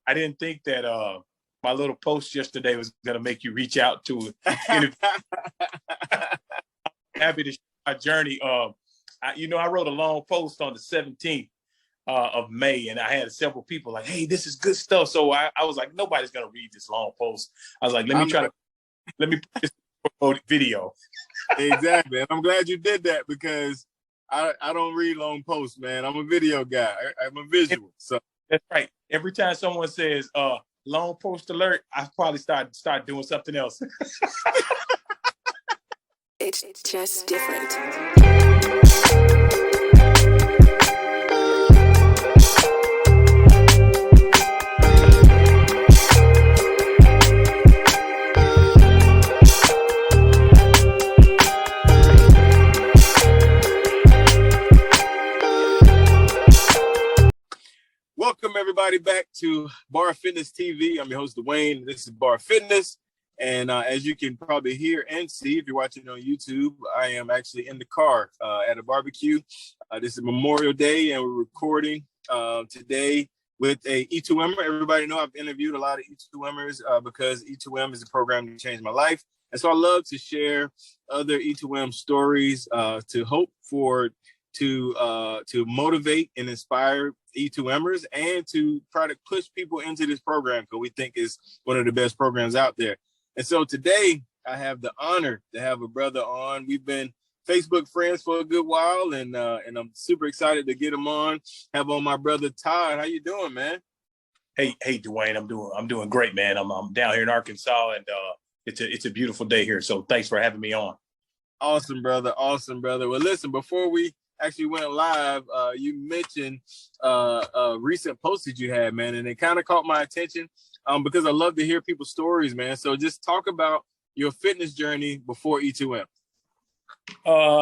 I didn't think that my little post yesterday was going to make you reach out to it. Happy to share my journey. I wrote a long post on the 17th of May, and I had several people like, "Hey, this is good stuff." So I was like, nobody's going to read this long post. I was like, let me put this video. Exactly. And I'm glad you did that because I don't read long posts, man. I'm a video guy. I'm a visual. So that's right. Every time someone says long post alert, I probably start doing something else. It's just different. Welcome everybody back to B.A.R Fitness TV. I'm your host, Dwayne. This is B.A.R Fitness. And as you can probably hear and see, if you're watching on YouTube, I am actually in the car at a barbecue. This is Memorial Day, and we're recording today with a E2M'er. Everybody know I've interviewed a lot of E2M'ers because E2M is a program that changed my life. And so I love to share other E2M stories to motivate and inspire E2M'ers and to try to push people into this program because we think it's one of the best programs out there. And so today I have the honor to have a brother on. We've been Facebook friends for a good while, and I'm super excited to get him on. Have on my brother Todd. How you doing, man? Hey, Dwayne. I'm doing great, man. I'm down here in Arkansas, and it's a beautiful day here. So thanks for having me on. Awesome, brother. Awesome, brother. Well, listen, before we actually went live, you mentioned a recent post that you had, man, and it kind of caught my attention because I love to hear people's stories, man. So just talk about your fitness journey before E2M.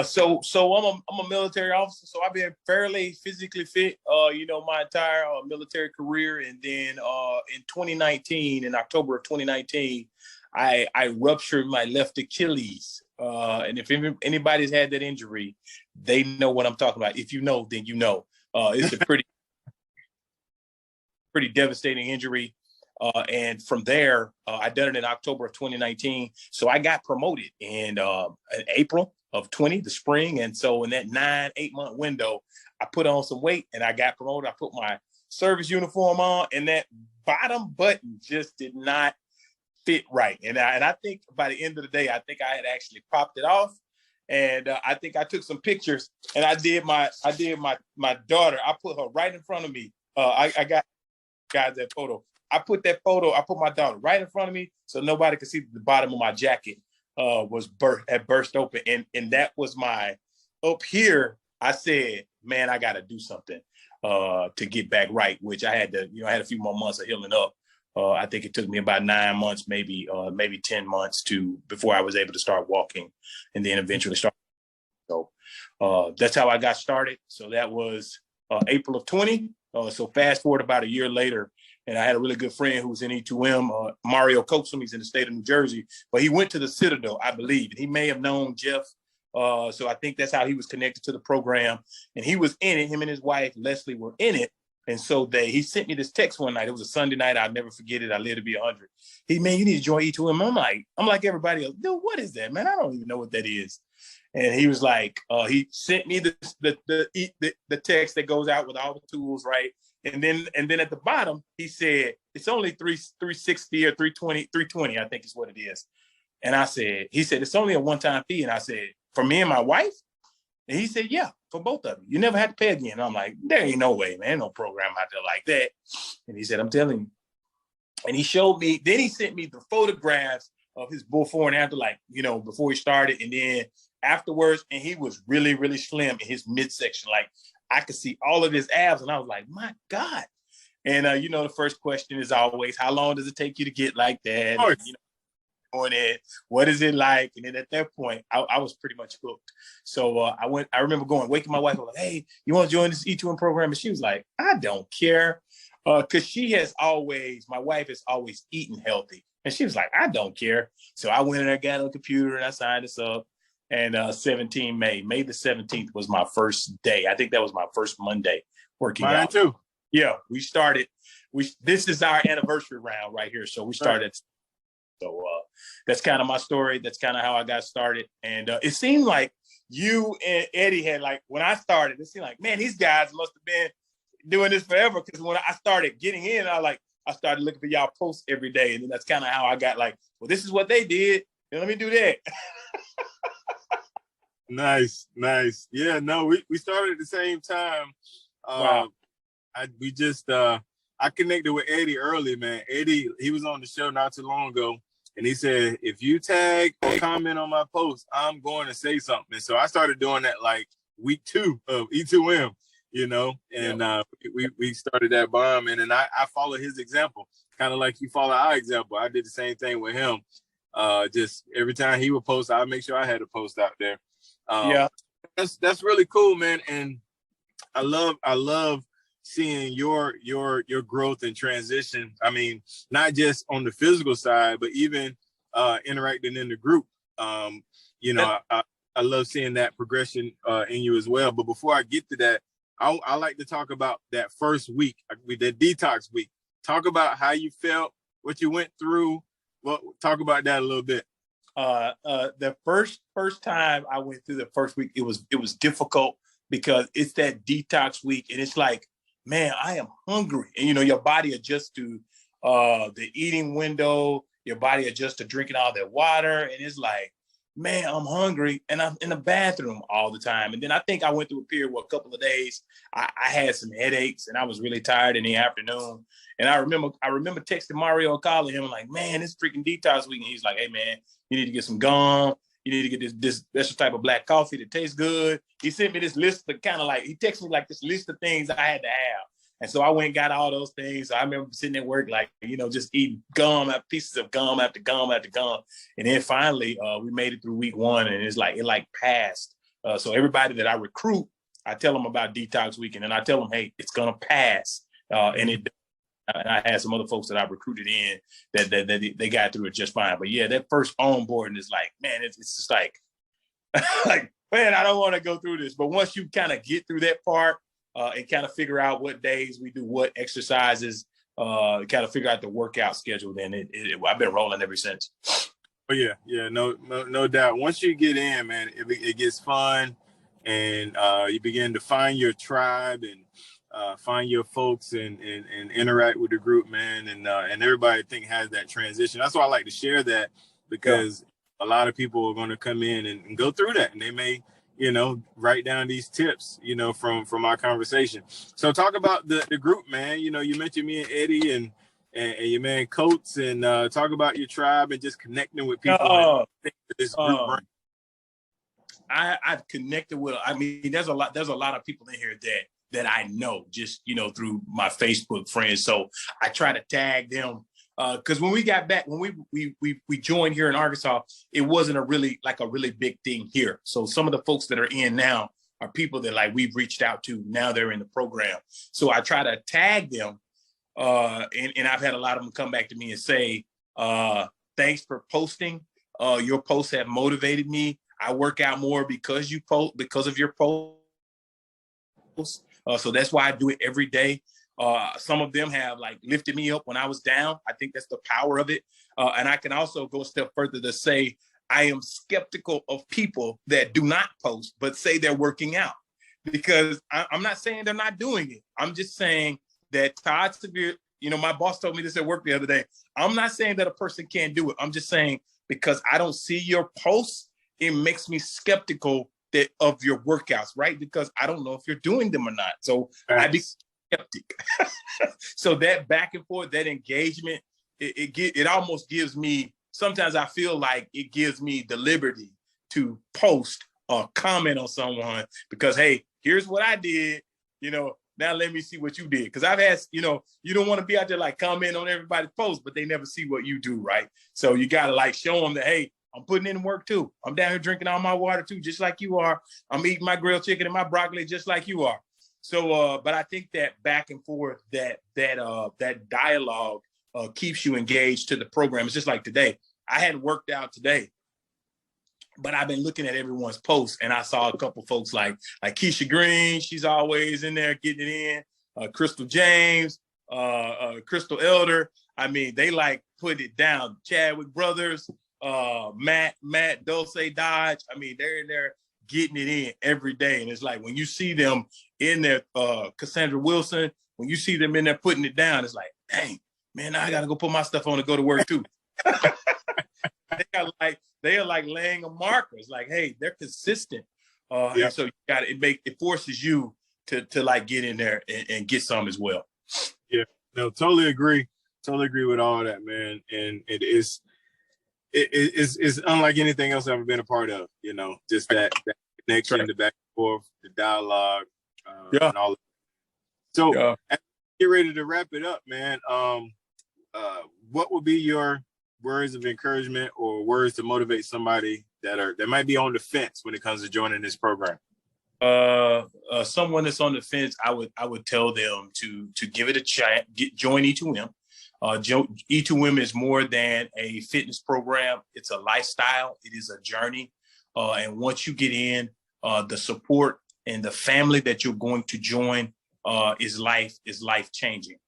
So I'm a military officer, so I've been fairly physically fit, my entire military career, and then in October of 2019, I ruptured my left Achilles. And if anybody's had that injury, they know what I'm talking about. If you know, then you know. It's a pretty devastating injury. And from there, I done it in October of 2019. So I got promoted in April of 20, the spring. And so in that 9-8 month window, I put on some weight and I got promoted. I put my service uniform on, and that bottom button just did not fit right. And I think by the end of the day, I think I had actually popped it off. And I think I took some pictures, and I did my daughter. I put her right in front of me. I got guys that photo. I put my daughter right in front of me so nobody could see the bottom of my jacket had burst open. And that was up here. I said, man, I got to do something to get back right, which I had I had a few more months of healing up. I think it took me about 9 months, maybe 10 months before I was able to start walking, and then eventually start. So that's how I got started. So that was April of 20. So fast forward about a year later, and I had a really good friend who was in E2M, Mario Coaxum. He's in the state of New Jersey, but he went to the Citadel, I believe, and he may have known Jeff. So I think that's how he was connected to the program, and he was in it. Him and his wife Leslie were in it. And so he sent me this text one night. It was a Sunday night. I'll never forget it. I live to be 100. Man, you need to join E2M. I'm like everybody else. Dude, what is that, man? I don't even know what that is. And he was like, he sent me the text that goes out with all the tools, right? And then at the bottom, he said, it's only $360 or $320, I think is what it is. And he said, it's only a one-time fee. And I said, for me and my wife? And he said, yeah, for both of you. You never had to pay again. And I'm like, there ain't no way, man. No program out there like that. And he said, I'm telling you. And he showed me, then he sent me the photographs of his before and after, before he started. And then afterwards, and he was really, really slim in his midsection. Like I could see all of his abs. And I was like, my God. And, the first question is always, how long does it take you to get like that? And, on it, what is it like? And then at that point, I was pretty much hooked. So I remember waking my wife up, like, hey, you want to join this E2M program? And she was like, I don't care. Because my wife has always eaten healthy. And she was like, I don't care. So I went in there, got on the computer, and I signed this up. And May the 17th was my first day. I think that was my first Monday working out. Mine too. Yeah, we started this is our anniversary round right here. So we started. So that's kind of my story. That's kind of how I got started. And it seemed like you and Eddie had, like, when I started, it seemed like, man, these guys must have been doing this forever. Because when I started getting in, I started looking for y'all posts every day. And then that's kind of how I got like, well, this is what they did. Let me do that. Nice. Yeah, no, we started at the same time. Wow. I connected with Eddie early, man. Eddie, he was on the show not too long ago, and he said, if you tag or comment on my post, I'm going to say something. So I started doing that like week 2 of E2M, and we started that bomb. And then I follow his example, kind of like you follow our example. I did the same thing with him. Just every time he would post, I'd make sure I had a post out there. That's really cool, man. And I love seeing your growth and transition. I mean, not just on the physical side, but even interacting in the group. I love seeing that progression in you as well. But before I get to that, I like to talk about that first week, the detox week. Talk about how you felt, what you went through. Well, talk about that a little bit. The first time I went through the first week, it was difficult because it's that detox week, and it's like, man, I am hungry. And, your body adjusts to the eating window. Your body adjusts to drinking all that water. And it's like, man, I'm hungry. And I'm in the bathroom all the time. And then I think I went through a period where a couple of days I had some headaches and I was really tired in the afternoon. And I remember texting Mario and calling him like, man, it's freaking detox week. And he's like, hey, man, you need to get some gum. You need to get this special type of black coffee that tastes good. He sent me this list of he texted me like this list of things I had to have. And so I went and got all those things. So I remember sitting at work, like, just eating pieces of gum after gum after gum. And then finally we made it through week 1, and it's like, it passed. So everybody that I recruit, I tell them about detox week, and then I tell them, hey, it's going to pass. And I had some other folks that I recruited in that they got through it just fine. But yeah, that first onboarding is like, man, it's just like, like, man, I don't want to go through this. But once you kind of get through that part and kind of figure out what days we do what exercises, kind of figure out the workout schedule, then I've been rolling ever since. Oh yeah, no doubt. Once you get in, man, it gets fun, and you begin to find your tribe and find your folks and interact with the group, man. And everybody, I think, has that transition. That's why I like to share that, because a lot of people are going to come in and go through that, and they may, write down these tips, from our conversation. So talk about the group, man. You mentioned me and Eddie and your man Coates, and talk about your tribe and just connecting with people. This group, I've connected with. I mean, there's a lot of people in here that I know just, through my Facebook friends. So I try to tag them because when we got back, when we joined here in Arkansas, it wasn't a really big thing here. So some of the folks that are in now are people that like we've reached out to. Now they're in the program. So I try to tag them. And I've had a lot of them come back to me and say, thanks for posting. Your posts have motivated me. I work out more because of your posts. So that's why I do it every day. Some of them have like lifted me up when I was down. I think that's the power of it. And I can also go a step further to say I am skeptical of people that do not post, but say they're working out, because I'm not saying they're not doing it. I'm just saying that Todd Sevier, my boss told me this at work the other day. I'm not saying that a person can't do it. I'm just saying because I don't see your posts, it makes me skeptical of your workouts, right? Because I don't know if you're doing them or not. So I be skeptic. So that back and forth, that engagement, it almost gives me, sometimes I feel like it gives me the liberty to post or comment on someone because, hey, here's what I did, now let me see what you did. Because I've had, you don't want to be out there like comment on everybody's post, but they never see what you do, right? So you got to like show them that, hey, I'm putting in work too. I'm down here drinking all my water too, just like you are. I'm eating my grilled chicken and my broccoli just like you are. So, but I think that back and forth, that dialogue keeps you engaged to the program. It's just like today. I hadn't worked out today, but I've been looking at everyone's posts, and I saw a couple folks like Keisha Green. She's always in there getting it in. Crystal James, Crystal Elder. I mean, they like put it down. Chadwick Brothers, Matt, Dulce Dodge. I mean, they're in there getting it in every day. And it's like when you see them in there, Cassandra Wilson, when you see them in there putting it down, it's like, dang, man, I gotta go put my stuff on and go to work too. they are like laying a marker. It's like, hey, they're consistent. And so it forces you to like get in there and get some as well. Yeah, no, totally agree. Totally agree with all that, man. And it's unlike anything else I've ever been a part of, you know, just that connection, the back and forth, the dialogue, and all of that. So as we get ready to wrap it up, man, what would be your words of encouragement or words to motivate somebody that might be on the fence when it comes to joining this program? Someone that's on the fence, I would tell them to give it a chance. Join E2M. E2M is more than a fitness program. It's a lifestyle. It is a journey. And once you get in, the support and the family that you're going to join is life changing.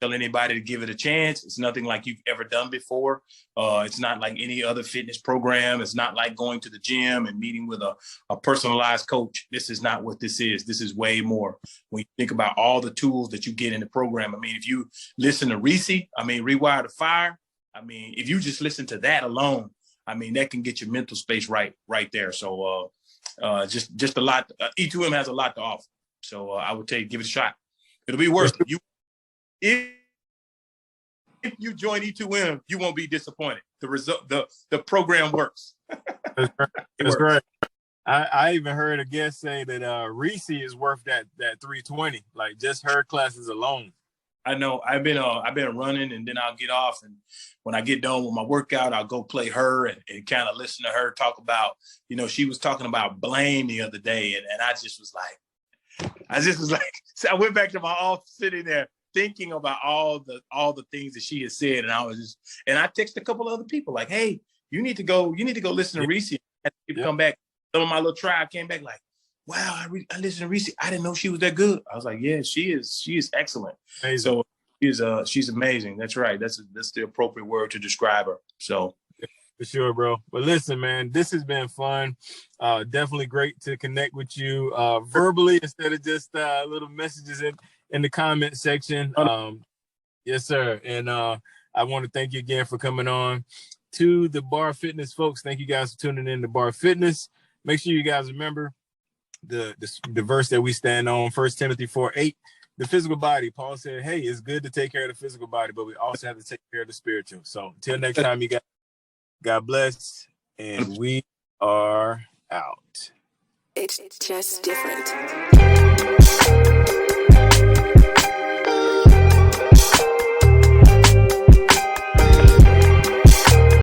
Tell anybody to give it a chance. It's nothing like you've ever done before. It's not like any other fitness program. It's not like going to the gym and meeting with a personalized coach. This is not what this is. This is way more. When you think about all the tools that you get in the program, I mean, if you listen to Reese, I mean, Rewire to Fire, I mean, if you just listen to that alone, I mean, that can get your mental space right there. So just a lot. E2M has a lot to offer. So I would tell you, give it a shot. It'll be worth it. If you join E2M, you won't be disappointed. The program works. That's great. I even heard a guest say that Reese is worth that 320, like just her classes alone. I know. I've been running, and then I'll get off, and when I get done with my workout, I'll go play her and kind of listen to her talk about, you know, she was talking about blame the other day, and I just was like, so I went back to my office sitting there thinking about all the things that she had said, and I texted a couple other people like, hey, you need to go listen to Reese. And people come back. Some of my little tribe came back like, wow, I listened to Reese. I didn't know she was that good. I was like, yeah, she is excellent. Amazing. So she's amazing. That's right. That's the appropriate word to describe her. So for sure, bro. But listen, man, this has been fun. Definitely great to connect with you verbally instead of just little messages in the comment section. Yes, sir. And I want to thank you again for coming on. To the B.A.R Fitness folks, thank you guys for tuning in to B.A.R Fitness. Make sure you guys remember the verse that we stand on, 1 Timothy 4:8. The physical body, Paul said, hey, it's good to take care of the physical body, but we also have to take care of the spiritual. So until next time, you guys, God bless, and we are out. It's just different.